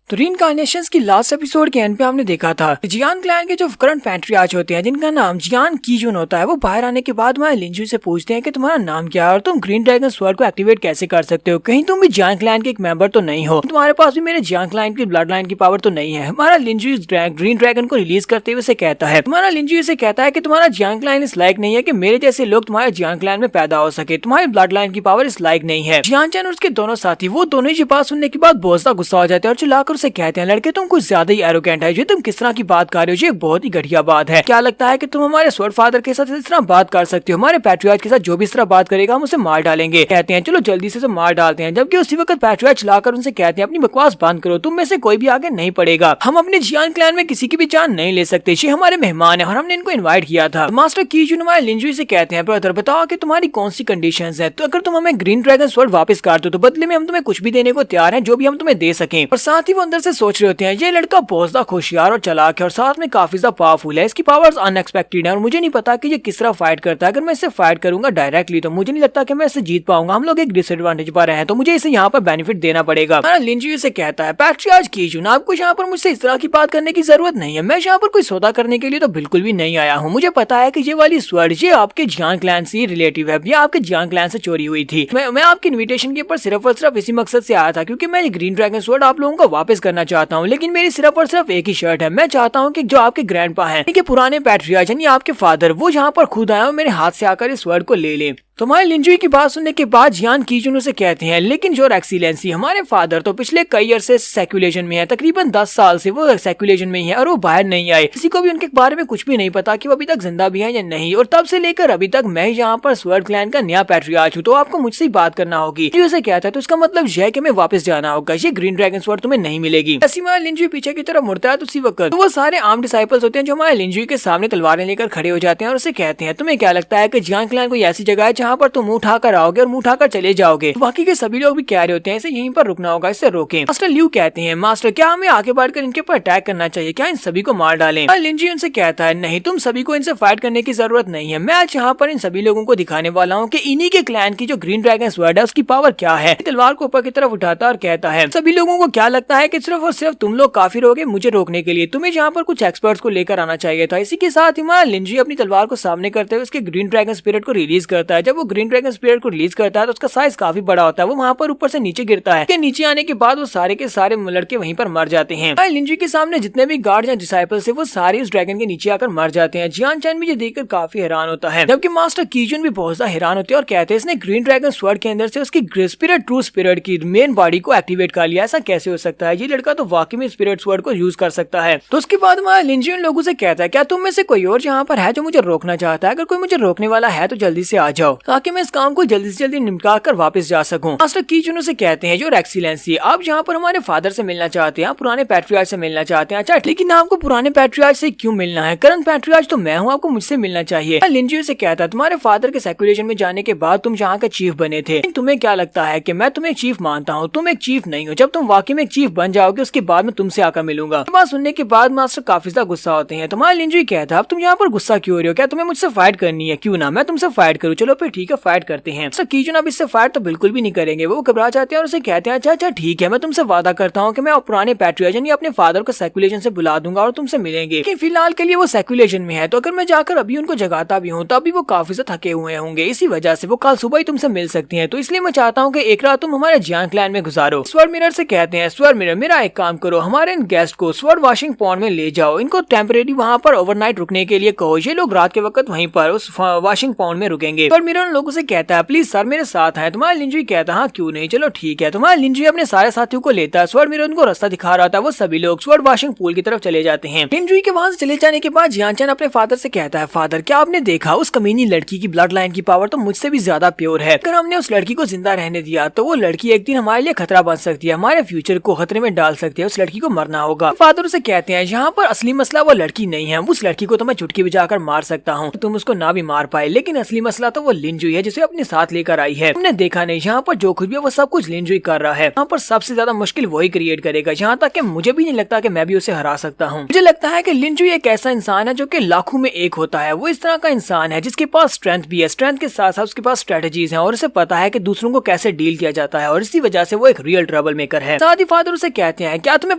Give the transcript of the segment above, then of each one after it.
तो रीइंकार्नेशंस की last episode के एंड पे हमने देखा था जियान क्लैन के जो करंट पैट्रियार्च होते हैं जिनका नाम जियान कीजुन होता है, वो बाहर आने के बाद हमारे लिंजू से पूछते हैं कि तुम्हारा नाम क्या है और तुम ग्रीन ड्रैगन स्वॉर्ड को एक्टिवेट कैसे कर सकते हो, कहीं तुम भी जियान क्लैन के एक मेंबर तो नहीं हो, तुम्हारे पास भी मेरे जियान क्लैन की ब्लड लाइन की पावर तो नहीं है। हमारा लिंजू ग्रीन ड्रैगन को रिलीज करते हुए कहता है, तुम्हारा लिंजू से कहता है कि तुम्हारा जियान क्लैन इस लायक नहीं है कि मेरे जैसे लोग तुम्हारे जियान क्लैन में पैदा हो सके, तुम्हारी ब्लड लाइन की पावर इस लायक नहीं है। जियान चैन और उसके दोनों साथी वो दोनों ही बात सुनने के बाद बहुत सा गुस्सा हो जाते हैं और चिल्लाकर उसे कहते हैं, लड़के तुम कुछ ज्यादा ही एरोगेंट है, जो तुम किस तरह की बात कर रहे हो, ये बहुत ही घटिया बात है। क्या लगता है कि तुम हमारे स्वॉर्ड फादर के साथ इस तरह बात कर सकते हो, हमारे पैट्रियार्च के साथ जो भी इस तरह बात करेगा हम उसे मार डालेंगे। कहते हैं चलो जल्दी से मार डालते हैं, जबकि उसी वक्त पैट्रियार्च चलाकर उनसे कहते हैं अपनी बकवास बंद करो, तुम में से कोई भी आगे नहीं पड़ेगा, हम अपने जियान क्लैन में किसी की भी जान नहीं ले सकते, ये हमारे मेहमान है और हमने इनको इन्वाइट किया था। मास्टर कीजुन हमारे लिंजू से कहते हैं, ब्रदर बताओ कि तुम्हारी कौन सी कंडीशंस है, तो अगर तुम हमें ग्रीन ड्रैगन स्वॉर्ड वापस कर दो तो बदले में हम तुम्हें कुछ भी देने को तैयार हैं, जो भी हम तुम्हें दे सकें। और साथ ही वो अंदर से सोच रहे होते हैं ये लड़का बहुत ज्यादा होशियार और चालाक है और साथ में काफी ज्यादा पावरफुल है, इसकी पावर्स अनएक्सपेक्टेड है और मुझे नहीं पता कि ये किस तरह फाइट करता है। अगर मैं इससे फाइट करूंगा डायरेक्टली तो मुझे नहीं लगता कि मैं इससे जीत पाऊंगा, हम लोग एक डिसएडवांटेज पर हैं तो मुझे इसे यहाँ पर बेनिफिट देना पड़ेगा। लिंजू से कहता है, पैट्रियार्च कीजुन आपको यहाँ पर मुझसे इस तरह की बात करने की जरूरत नहीं है, मैं यहाँ पर कोई सौदा करने के लिए तो बिल्कुल भी नहीं आया हूँ, मुझे पता है कि ये वाली स्वॉर्ड ये आपके जियान क्लैन से रिलेटिव है, ये आपके जियान क्लैन से चोरी हुई थी। मैं आपके इन्विटेशन के ऊपर सिर्फ और सिर्फ इसी मकसद से आया था क्योंकि मैं ये ग्रीन ड्रैगन स्वॉर्ड आप लोगों को वापस करना चाहता हूँ, लेकिन मेरी सिर्फ और सिर्फ एक ही शर्त है, मैं चाहता हूँ कि जो आपके ग्रैंडपा हैं, के पुराने पैट्रियार्च यानी आपके फादर, वो यहाँ पर खुद आए और मेरे हाथ से आकर इस स्वॉर्ड को ले ले। तुम्हारे लिंजू की बात सुनने के बाद जियान कीजुन उसे कहते हैं, लेकिन योर एक्सीलेंसी हमारे फादर तो पिछले कई अरसे से सेक्युलेशन में है, तकरीबन 10 साल से वो सेक्युलेशन में ही है और वो बाहर नहीं आए, किसी को भी उनके बारे में कुछ भी नहीं पता कि वो अभी तक जिंदा भी है या नहीं, और तब से लेकर अभी तक मैं यहाँ पर स्वॉर्ड क्लैन का नया पैट्रियार्च हूँ, तो आपको मुझसे ही बात करना होगी। उसे कहता है तो इसका मतलब यह है कि मैं वापस जाना होगा, ये ग्रीन ड्रैगन स्वॉर्ड तुम्हें नहीं मिलेगी। हमारे लिंजू पीछे की तरफ मुड़ता है तो उसी वक्त वो सारे आर्म डिसाइपल्स होते हैं जो हमारे लिंजू के सामने तलवारें लेकर खड़े हो जाते हैं और उसे कहते हैं, तुम्हें क्या लगता है कि जियान क्लैन कोई ऐसी जगह है जहाँ पर तुम मुंह उठाकर आओगे और मुंह उठाकर चले जाओगे? बाकी के सभी लोग भी कह रहे होते हैं इसे यहीं पर रुकना होगा, इससे रोकें। मास्टर लियू कहते हैं, मास्टर क्या हमें आगे बढ़कर इनके ऊपर अटैक करना चाहिए, क्या इन सभी को मार डालें? लिंजी उनसे कहता है, नहीं तुम सभी को इनसे फाइट करने की जरूरत नहीं है, मैं आज यहाँ पर इन सभी लोगों को दिखाने वाला हूँ कि इन्हीं के क्लैन की जो ग्रीन ड्रैगन स्वॉर्ड है उसकी पावर क्या है। तलवार को ऊपर की तरफ उठाता और कहता है, सभी लोगों को क्या लगता है कि सिर्फ और सिर्फ तुम लोग काफी रहोगे मुझे रोकने के लिए, तुम्हें यहाँ पर कुछ एक्सपर्ट्स को लेकर आना चाहिए था। इसी के साथ ही हमारा लिंजी अपनी तलवार को सामने करते हुए उसके ग्रीन ड्रैगन स्पिरिट को रिलीज करता है। जब वो ग्रीन ड्रैगन स्पिरिट को रिलीज करता है तो उसका साइज काफी बड़ा होता है, वो वहाँ पर ऊपर से नीचे गिरता है, नीचे आने के बाद वो सारे के सारे लड़के वहीं पर मर जाते हैं। लिंजी के सामने जितने भी गार्ड या डिसाइपल्स है वो सारे उस ड्रैगन के नीचे आकर मर जाते हैं। जियान चैन भी ये देखकर काफी हैरान होता है, जबकि मास्टर कीजुन भी बहुत ज्यादा हैरान होते हैं और कहते हैं इसने ग्रीन ड्रैगन स्वॉर्ड के अंदर से उसकी स्पिरिट ट्रू स्पिरिट की मेन बॉडी को एक्टिवेट कर लिया, ऐसा कैसे हो सकता है? ये लड़का तो वाकई में स्पिरिट स्वॉर्ड को यूज कर सकता है। तो उसके बाद हमारा लिंजी उन लोगों से कहता है, क्या तुम में से कोई और यहाँ पर है जो मुझे रोकना चाहता है? अगर कोई मुझे रोकने वाला है तो जल्दी से आ जाओ ताकि मैं इस काम को जल्दी से जल्दी निपटा कर वापस जा सकूं। मास्टर कीजुन से कहते हैं, योर एक्सीलेंसी आप यहाँ पर हमारे फादर से मिलना चाहते हैं, पुराने पैट्रियार्च से मिलना चाहते हैं, अच्छा लेकिन आपको पुराने पैट्रियार्च से क्यों मिलना है? करंट पैट्रियार्च तो मैं हूँ, आपको मुझसे मिलना चाहिए। लिंजी से कहता है, तुम्हारे फादर के सेक्युलेशन में जाने के बाद तुम यहाँ के चीफ बने थे, तुम्हें क्या लगता है कि मैं तुम्हें चीफ मानता हूँ? तुम एक चीफ नहीं हो, जब तुम वाकई में एक चीफ बन जाओगे उसके बाद में तुमसे आकर मिलूंगा। बात सुनने के बाद मास्टर काफी ज्यादा गुस्सा होते हैं। तुम्हारा लिंजी कहता है, अब तुम यहाँ पर गुस्सा क्यों हो रहे हो? क्या तुम्हें मुझसे फाइट करनी है? क्यों ना मैं तुमसे फाइट करूँ, चलो फिर ठीक है फाइट करते हैं। कीजुन अब इससे फाइट तो बिल्कुल भी नहीं करेंगे, वो घबरा जाते हैं और उसे कहते हैं, अच्छा ठीक है मैं तुमसे वादा करता हूँ कि मैं पुराने पैट्रियार्च यानी अपने फादर को सेक्युलेशन से बुला दूंगा और तुमसे मिलेंगे, लेकिन फिलहाल के लिए वो सेक्युलेशन में है, तो अगर मैं जाकर अभी उनको जगाता भी हूँ तो अभी वो काफी से थके हुए होंगे, इसी वजह से वो कल सुबह ही तुमसे मिल सकती हैं, तो इसलिए मैं चाहता हूँ कि एक रात तुम हमारे जियान क्लैन में गुजारो। स्वॉर्ड मिरर से कहते हैं, स्वॉर्ड मिरर मेरा एक काम करो, हमारे इन गेस्ट को स्वॉर्ड वॉशिंग पॉन्ड में ले जाओ, इनको टेम्परेरी वहाँ पर ओवरनाइट रुकने के लिए कहो, ये लोग रात के वक्त वहीं पर उस वॉशिंग पॉन्ड में रुकेंगे। स्वॉर्ड मिरर उन लोगों से कहता है, प्लीज सर मेरे साथ है। तुम्हारा लिंजी कहता है, हाँ क्यों नहीं, चलो ठीक है। तुम्हारा लिंजी अपने सारे साथियों को लेता है, स्वॉर्ड मिरर उनको रास्ता दिखा रहा था, वो सभी लोग स्वॉर्ड वॉशिंग पूल की तरफ चले जाते हैं। लिंजी के वहाँ से चले जाने के बाद जियान चैन अपने फादर से कहता है, फादर क्या आपने देखा उस कमीनी लड़की की ब्लड लाइन की पावर तो मुझसे भी ज्यादा प्योर है, अगर हमने उस लड़की को जिंदा रहने दिया तो वो लड़की एक दिन हमारे लिए खतरा बन सकती है, हमारे फ्यूचर को खतरे में डाल सकती है, उस लड़की को मरना होगा। फादर उसे कहते हैं, यहाँ पर असली मसला वो लड़की नहीं है, उस लड़की को तो मैं चुटकी बजाकर मार सकता हूँ, तुम उसको ना भी मार पाए, लेकिन असली मसला तो वो लिंजुई है जिसे अपने साथ लेकर आई है। हमने देखा नहीं यहाँ पर जो कुछ भी है वो सब कुछ लिंजुई कर रहा है। यहाँ पर सबसे ज्यादा मुश्किल वही क्रिएट करेगा, यहाँ तक कि मुझे भी नहीं लगता कि मैं भी उसे हरा सकता हूँ। मुझे लगता है कि लिंजुई एक ऐसा इंसान है जो कि लाखों में एक होता है। वो इस तरह का इंसान है जिसके पास स्ट्रेंथ भी है, स्ट्रेंथ के साथ साथ उसके पास स्ट्रेटेजीज हैं और उसे पता है कि दूसरों को कैसे डील किया जाता है और इसी वजह से वो एक रियल ट्रबल मेकर है। साथ ही फादर उसे कहते हैं, क्या तुम्हें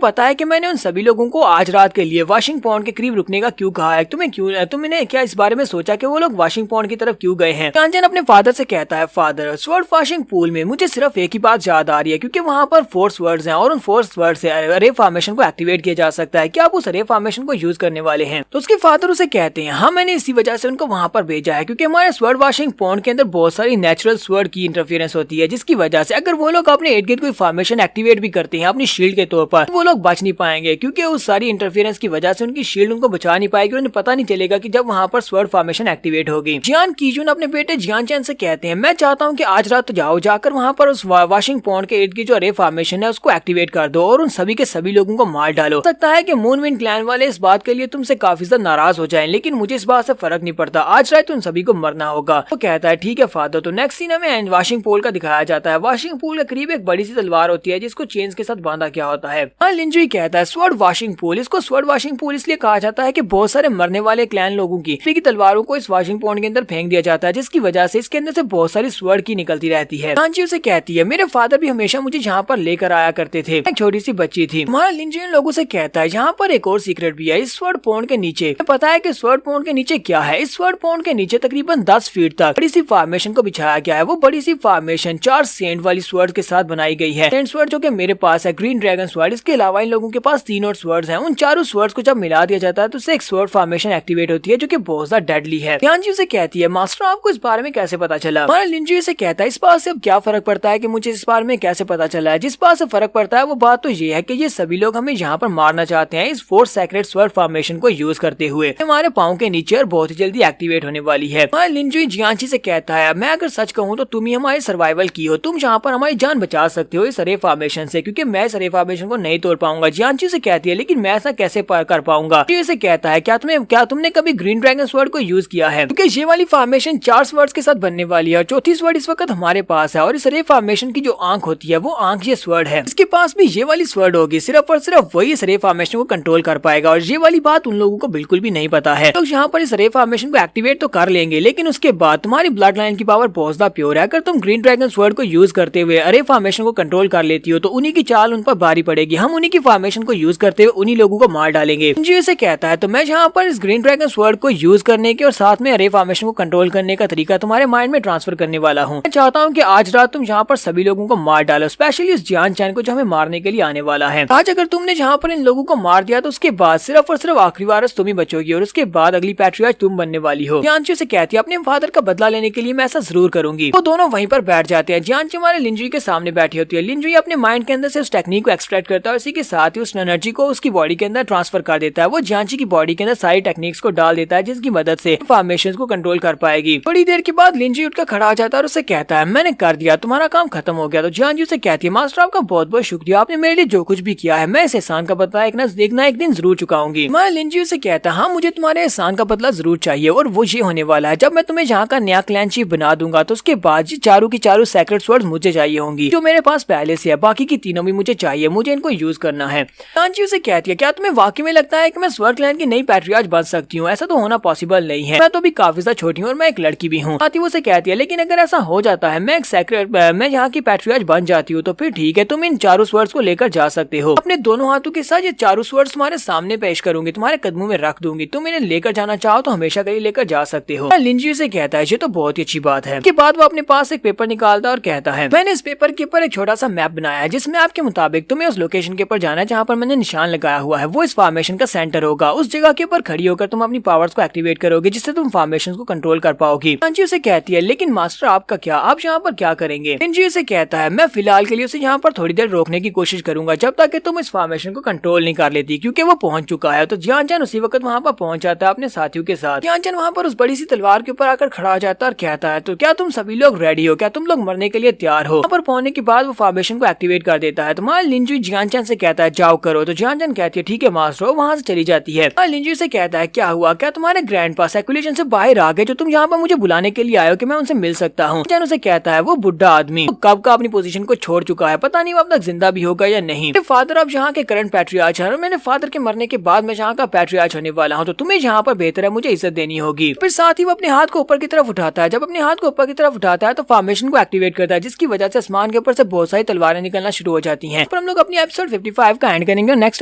पता है कि मैंने उन सभी लोगों को आज रात के लिए वॉशिंग पॉन्ड के करीब रुकने का क्यों कहा है? तुमने क्या इस बारे में सोचा कि वो लोग वॉशिंग पॉन्ड की तरफ क्यों गए हैं? कांचन अपने फादर से कहता है, फादर स्वर्ड वॉशिंग पूल में मुझे सिर्फ एक ही बात याद आ रही है क्योंकि वहाँ पर फोर्स वर्ड्स हैं और उन फोर्स वर्ड से रे फॉर्मेशन को एक्टिवेट किया जा सकता है। क्या आप उस रे फॉर्मेशन को यूज करने वाले हैं? तो उसके फादर उसे कहते हैं, हाँ मैंने इसी वजह से उनको वहाँ पर भेजा है क्योंकि हमारे स्वर्ड वॉशिंग पॉन्ड के अंदर बहुत सारी नेचुरल स्वर्ड की इंटरफेरेंस होती है जिसकी वजह से अगर वो लोग अपने इर्द गिर्द कोई फॉर्मेशन एक्टिवेट भी करते हैं अपनी शील्ड के तौर पर, वो लोग बच नहीं पाएंगे क्योंकि उस सारी इंटरफेरेंस की वजह से उनकी शील्ड उनको बचा नहीं पाएगी। उन्हें पता नहीं चलेगा कि जब वहाँ पर स्वर्ड फॉर्मेशन एक्टिवेट होगी। जियान कीजून अपने बेटे जियान चैन से कहते हैं, मैं चाहता हूँ कि आज रात तो जाओ, जाकर वहाँ पर उस वॉशिंग पॉन्ड के इर्द की जो रे फॉर्मेशन है उसको एक्टिवेट कर दो और उन सभी के सभी लोगों को मार डालो। हो सकता है कि मूनविंड क्लैन वाले इस बात के लिए तुमसे काफी ज्यादा नाराज हो जाएं, लेकिन मुझे इस बात से फर्क नहीं पड़ता, आज रात उन सभी को मरना होगा। वो कहता है, ठीक है फादर। तो नेक्स्ट सीन में वॉशिंग पूल का दिखाया जाता है। वॉशिंग पूल के करीब एक बड़ी सी तलवार होती है जिसको चेन्स के साथ बांधा किया होता है। लिंजुई कहता है, स्वर्ड वॉशिंग पूल। इसको स्वर्ड वॉशिंग पूल इसलिए कहा जाता है कि बहुत सारे मरने वाले क्लैन लोगों की तलवारों को इस वॉशिंग पॉन्ड के अंदर फेंक दिया जाता है जिसकी वजह से इसके अंदर से बहुत सारी स्वर्ड की निकलती रहती है। कांची उसे कहती है, मेरे फादर भी हमेशा मुझे यहाँ पर लेकर आया करते थे, एक छोटी सी बच्ची थी। हमारा लिंजुई लोगों से कहता है, यहाँ पर एक और सीक्रेट भी है इस स्वर्ड पॉन्ड के नीचे। पता है कि स्वर्ड पॉन्ड के नीचे क्या है? इस स्वर्ड पॉन्ड के नीचे तकरीबन 10 फीट तक बड़ी सी फॉर्मेशन को बिछाया गया है। वो बड़ी सी फॉर्मेशन 4 सेंट वाली स्वर्ड के साथ बनाई गई है। सेंट स्वर्ड जो कि मेरे पास है, ग्रीन ड्रैगन स्वर्ड, इसके अलावा इन लोगों के पास 3 और स्वर्ड्स हैं। उन चारों स्वर्ड्स को जब मिला दिया जाता है तो उससे एक स्वर्ड फॉर्मेशन एक्टिवेट होती है जो कि बहुत ज्यादा डेडली है। ध्यान जी उसे कहती है, मास्टर आपको इस बारे में कैसे पता चला? हमारा लिंजुई से कहता है, इस बात से अब क्या फर्क पड़ता है कि मुझे इस बारे में कैसे पता चला है? जिस बात से फर्क पड़ता है वो बात तो ये है कि ये सभी लोग हमें यहाँ पर मारना चाहते हैं इस फोर्स सेक्रेट स्वर्ड फॉर्मेशन को यूज करते हुए हमारे पाँव के नीचे, और बहुत ही जल्दी एक्टिवेट होने वाली है। हमारा लिंजुई जियांची से कहता है, मैं अगर सच कहूँ तो तुम ही हमारे सर्वाइवल की हो, तुम यहाँ पर हमारी जान बचा सकते हो इस रे फॉर्मेशन से, क्योंकि मैं इस रे फॉर्मेशन को नहीं तोड़ पाऊंगा। जियांची से कहती है, लेकिन मैं ऐसा कैसे कर पाऊंगा? से कहता है, क्या तुमने कभी ग्रीन ड्रैगन स्वर्ड को यूज किया है? क्योंकि ये वाली फॉर्मेशन 4 स्वर्ड्स के साथ बनने वाली है और चौथी स्वर्ड इस वक्त हमारे पास है, और इस रे फॉर्मेशन की जो आंख होती है वो आंख ये स्वर्ड है। इसके पास भी ये वाली स्वर्ड होगी, सिर्फ और सिर्फ वही इस रे फॉर्मेशन को कंट्रोल कर पाएगा, और ये वाली बात उन लोगों को बिल्कुल भी नहीं पता है। तो यहाँ पर इस रे फॉर्मेशन को एक्टिवेट तो कर लेंगे, लेकिन उसके बाद तुम्हारी ब्लड लाइन की पावर बहुत ज्यादा प्योर है। अगर तुम ग्रीन ड्रैगन स्वर्ड को यूज करते हुए रे फॉर्मेशन को कंट्रोल कर लेती हो तो उन्हीं की चाल उन पर भारी पड़ेगी। हम उन्हीं की फॉर्मेशन को यूज करते हुए उन्हीं लोगों को मार डालेंगे। जी से कहता है, तो मैं यहाँ पर इस ग्रीन ड्रैगन स्वर्ड को यूज करने के और साथ में रे फॉर्मेशन को कंट्रोल करने का तरीका तुम्हारे माइंड में ट्रांसफर करने वाला हूँ। मैं चाहता हूँ कि आज रात तुम यहाँ पर सभी लोगों को मार डालो, स्पेशली उस जियान चैन को जो हमें मारने के लिए आने वाला है। आज अगर तुमने यहाँ पर इन लोगों को मार दिया तो उसके बाद सिर्फ और सिर्फ आखिरी वारिस तुम ही बचोगी, और उसके बाद अगली पैट्रियार्च तुम बनने वाली हो। जियांची से कहती है, अपने फादर का बदला लेने के लिए मैं ऐसा जरूर करूंगी। वो दोनों वहीं पर बैठ जाते हैं। जियांची हमारे लिंजुई के सामने बैठी होती है। लिंजुई अपने माइंड के अंदर से उस टेक्निक को एक्सट्रैक्ट करता है और इसी के साथ ही उस एनर्जी को उसकी बॉडी के अंदर ट्रांसफर कर देता है। वो जियांची की बॉडी के अंदर सारी टेक्निक्स को डाल देता है जिसकी मदद से फॉर्मेशंस को कंट्रोल कर पाएगी। थोड़ी देर के बाद लिंजुई उठकर खड़ा हो जाता है और उसे कहता है, मैंने कर दिया, तुम्हारा काम खत्म हो गया। तो जियांची से कहती है, मास्टर आपका बहुत बहुत शुक्रिया, आपने मेरे लिए जो कुछ भी किया है मैं इस एहसान का बदला एक दिन जरूर चुकाऊंगी। मैं लिंजुई से कहता है, हाँ मुझे तुम्हारे एहसान का बदला जरूर चाहिए, और वो ये होने वाला है, जब मैं तुम्हें यहाँ का नया क्लैन चीफ बना दूंगा तो उसके बाद ये चारों की चारों सेक्रेट स्वर्ड्स मुझे चाहिए होंगी जो मेरे पास पहले से है, बाकी की तीनों भी मुझे चाहिए, मुझे इनको यूज करना है। कांची उसे कहती है, क्या तुम्हें वाकई में लगता है कि मैं स्वर्ड क्लैन की नई पैट्रियार्च बन सकती हूँ? ऐसा तो होना पॉसिबल नहीं है, मैं तो भी काफी ज्यादा छोटी हूँ और मैं एक लड़की भी हूँ। साथ ही वो उसे कहती है, लेकिन अगर ऐसा हो जाता है मैं यहाँ की पैट्रियार्च बन जाती हूँ तो फिर ठीक है, तुम इन चारों स्वर्ड्स को लेकर जा सकते हो। अपने दोनों हाथों के साथ ये चारों स्वर्ड्स तुम्हारे सामने पेश करूंगी, तुम्हारे कदमों में रख दूंगी, तुम इन्हें लेकर जाना चाहो तो हमेशा के लिए लेकर जा सकते हो। लिंजुई से कहता है, ये तो बहुत ही अच्छी बात है। के बाद वो अपने पास एक पेपर निकालता है और कहता है, मैंने इस पेपर के ऊपर एक छोटा सा मैप बनाया है जिसमें आपके मुताबिक तुम्हें उस लोकेशन के ऊपर जाना है जहाँ पर मैंने निशान लगाया हुआ है, वो इस फॉर्मेशन का सेंटर होगा। उस जगह के ऊपर खड़ी होकर तुम अपनी पावर्स को एक्टिवेट करोगे जिससे तुम फॉर्मेशन को कंट्रोल कर पाओगी। लिंजुई से कहती है, लेकिन मास्टर आपका क्या, आप यहाँ पर क्या करेंगे? लिंजुई से कहता है, मैं फिलहाल के लिए उसे यहाँ पर थोड़ी देर रोकने की कोशिश करूंगा जब तक कि तुम इस फॉर्मेशन को कंट्रोल नहीं कर लेती, क्योंकि वो पहुंच चुका है। तो जियान चैन उसी वक्त वहाँ पर पहुंच जाता है अपने साथियों के साथ। जियान चैन वहाँ पर उस बड़ी सी तलवार के ऊपर आकर खड़ा हो जाता है और कहता है, तो क्या तुम सभी लोग रेडी हो? क्या तुम लोग मरने के लिए तैयार हो? वहाँ पर पहुंचने के बाद वो फॉर्मेशन को एक्टिवेट कर देता है। तुम्हारा लिंजुई जियान चैन से कहता है, जाओ करो। तो जियान चैन कहती है, ठीक है मास्टर, वहाँ से चली जाती है। लिंजुई से कहता है, क्या हुआ, क्या तुम्हारे ग्रैंड पास सर्कुलेशन से बाहर आ गए जो तुम यहाँ पर मुझे बुलाने के के लिए आए हो कि मैं उनसे मिल सकता हूँ। जैन उसे कहता है वो बुढ़ा आदमी कब का अपनी पोजीशन को छोड़ चुका है, पता नहीं वो अब तक जिंदा भी होगा या नहीं। फादर अब यहाँ के करंट पैट्रियार्च है, मैंने फादर के मरने के बाद मैं यहाँ का पैट्रियार्च होने वाला हूँ, तो तुम्हें यहाँ पर बेहतर है मुझे इज्जत देनी होगी। फिर साथ ही वो अपने हाथ को ऊपर की तरफ उठाता है। जब अपने हाथ को ऊपर की तरफ उठाता है तो फॉर्मेशन को एक्टिवेट करता है, जिसकी वजह से आसमान के ऊपर से बहुत सारी तलवारें निकलना शुरू हो जाती हैं। पर हम लोग अपनी एपिसोड 55 का एंड करेंगे और नेक्स्ट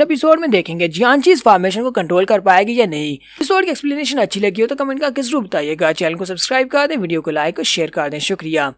एपिसोड में देखेंगे जियांची इस फॉर्मेशन को कंट्रोल कर पाएगी या नहीं। एपिसोड की एक्सप्लेनेशन अच्छी लगी हो तो कमेंट करके जरूर बताइएगा। चैनल को सब्सक्राइब कर दें, वीडियो को लाइक और शेयर कर दें। शुक्रिया।